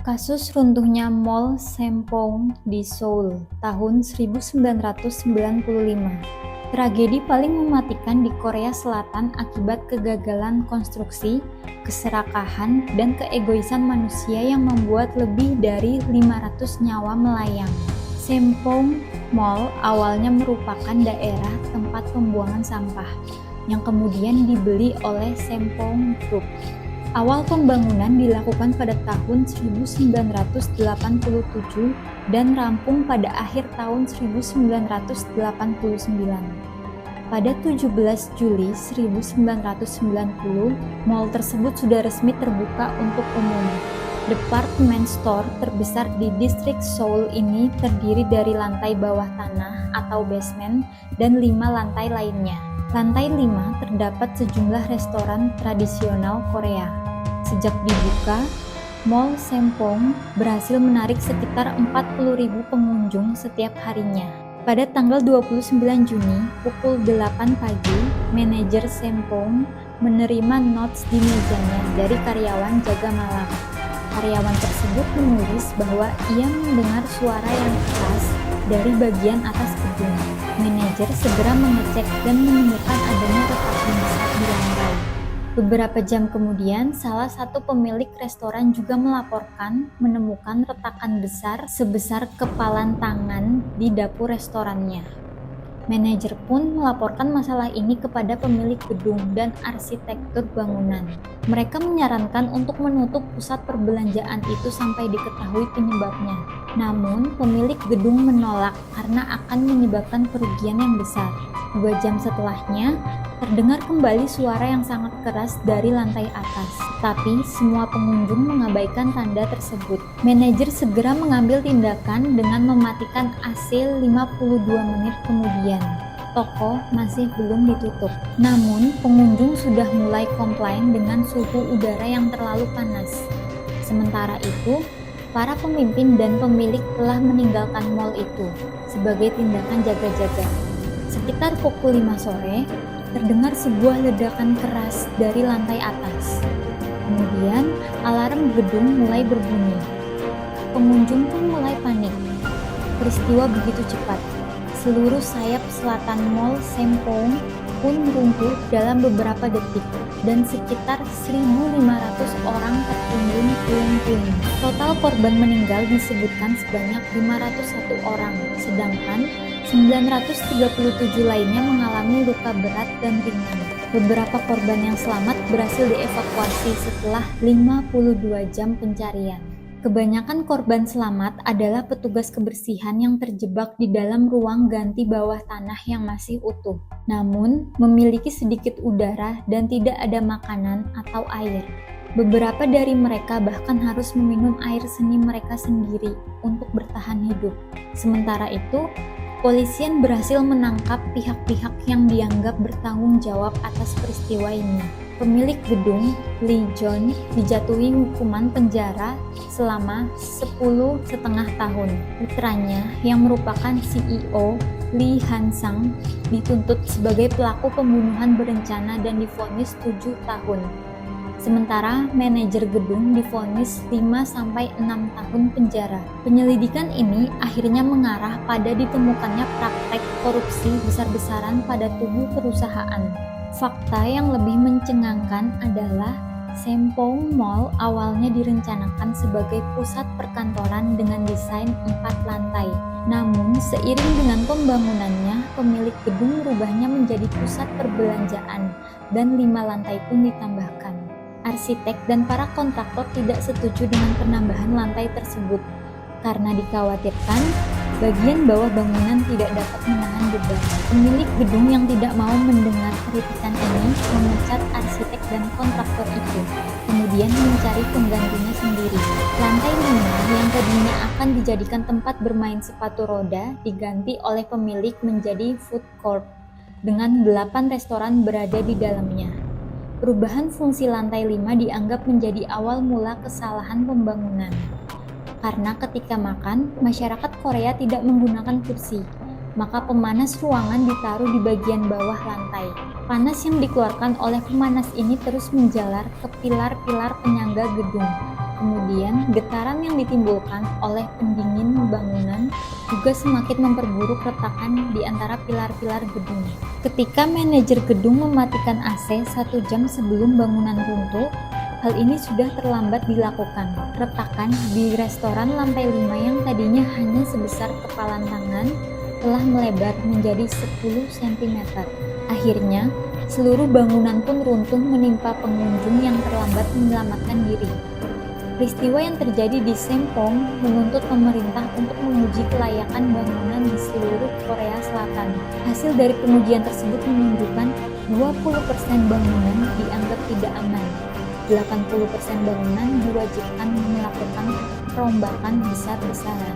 Kasus runtuhnya Mall Sempong di Seoul tahun 1995. Tragedi paling mematikan di Korea Selatan akibat kegagalan konstruksi, keserakahan, dan keegoisan manusia yang membuat lebih dari 500 nyawa melayang. Sempong Mall awalnya merupakan daerah tempat pembuangan sampah yang kemudian dibeli oleh Sempong Group. Awal pembangunan dilakukan pada tahun 1987 dan rampung pada akhir tahun 1989. Pada 17 Juli 1990, mall tersebut sudah resmi terbuka untuk umum. Department store terbesar di distrik Seoul ini terdiri dari lantai bawah tanah atau basement dan 5 lantai lainnya. Lantai 5 terdapat sejumlah restoran tradisional Korea. Sejak dibuka, Mall Sempong berhasil menarik sekitar 40.000 pengunjung setiap harinya. Pada tanggal 29 Juni, pukul 8 pagi, manajer Sempong menerima notes di mejanya dari karyawan jaga malam. Karyawan tersebut menulis bahwa ia mendengar suara yang keras dari bagian atas gedung. Manajer segera mengecek dan menemukan adanya retakan besar di lantai. Beberapa jam kemudian, salah satu pemilik restoran juga melaporkan menemukan retakan besar sebesar kepalan tangan di dapur restorannya. Manajer pun melaporkan masalah ini kepada pemilik gedung dan arsitektur bangunan. Mereka menyarankan untuk menutup pusat perbelanjaan itu sampai diketahui penyebabnya. Namun, pemilik gedung menolak karena akan menyebabkan kerugian yang besar. 2 jam setelahnya, terdengar kembali suara yang sangat keras dari lantai atas, tapi semua pengunjung mengabaikan tanda tersebut. Manajer segera mengambil tindakan dengan mematikan AC 52 menit kemudian. Toko masih belum ditutup. Namun, pengunjung sudah mulai komplain dengan suhu udara yang terlalu panas. Sementara itu, para pemimpin dan pemilik telah meninggalkan mal itu sebagai tindakan jaga-jaga. Sekitar pukul 5 sore, terdengar sebuah ledakan keras dari lantai atas. Kemudian, alarm gedung mulai berbunyi. Pengunjung pun mulai panik. Peristiwa begitu cepat. Seluruh sayap selatan Mall Sempong pun runtuh dalam beberapa detik dan sekitar 1.500 orang tertimbun puing-puing. Total korban meninggal disebutkan sebanyak 501 orang, sedangkan 937 lainnya mengalami luka berat dan ringan. Beberapa korban yang selamat berhasil dievakuasi setelah 52 jam pencarian. Kebanyakan korban selamat adalah petugas kebersihan yang terjebak di dalam ruang ganti bawah tanah yang masih utuh, namun memiliki sedikit udara dan tidak ada makanan atau air. Beberapa dari mereka bahkan harus meminum air seni mereka sendiri untuk bertahan hidup. Sementara itu, kepolisian berhasil menangkap pihak-pihak yang dianggap bertanggung jawab atas peristiwa ini. Pemilik gedung, Lee Jong, dijatuhi hukuman penjara selama 10,5 tahun. Putranya, yang merupakan CEO, Lee Han-sang, dituntut sebagai pelaku pembunuhan berencana dan divonis 7 tahun. Sementara manajer gedung divonis 5-6 tahun penjara. Penyelidikan ini akhirnya mengarah pada ditemukannya praktek korupsi besar-besaran pada tubuh perusahaan. Fakta yang lebih mencengangkan adalah Sempong Mall awalnya direncanakan sebagai pusat perkantoran dengan desain 4 lantai. Namun, seiring dengan pembangunannya, pemilik gedung merubahnya menjadi pusat perbelanjaan dan 5 lantai pun ditambahkan. Arsitek dan para kontraktor tidak setuju dengan penambahan lantai tersebut karena dikhawatirkan bagian bawah bangunan tidak dapat menahan beban. Pemilik gedung yang tidak mau mendengar kritikan ini memecat arsitek dan kontraktor itu, kemudian mencari penggantinya sendiri. Lantai 5 yang tadinya akan dijadikan tempat bermain sepatu roda diganti oleh pemilik menjadi food court dengan 8 restoran berada di dalamnya. Perubahan fungsi lantai 5 dianggap menjadi awal mula kesalahan pembangunan. Karena ketika makan, masyarakat Korea tidak menggunakan kursi, maka pemanas ruangan ditaruh di bagian bawah lantai. Panas yang dikeluarkan oleh pemanas ini terus menjalar ke pilar-pilar penyangga gedung. Kemudian, getaran yang ditimbulkan oleh pendingin bangunan juga semakin memperburuk retakan di antara pilar-pilar gedung. Ketika manajer gedung mematikan AC 1 jam sebelum bangunan runtuh, hal ini sudah terlambat dilakukan. Retakan di restoran lantai 5 yang tadinya hanya sebesar kepalan tangan telah melebar menjadi 10 cm. Akhirnya, seluruh bangunan pun runtuh menimpa pengunjung yang terlambat menyelamatkan diri. Peristiwa yang terjadi di Sempong menuntut pemerintah untuk menguji kelayakan bangunan di seluruh Korea Selatan. Hasil dari pengujian tersebut menunjukkan 20% bangunan dianggap tidak aman. 80% bangunan diwajibkan melakukan perombakan besar-besaran.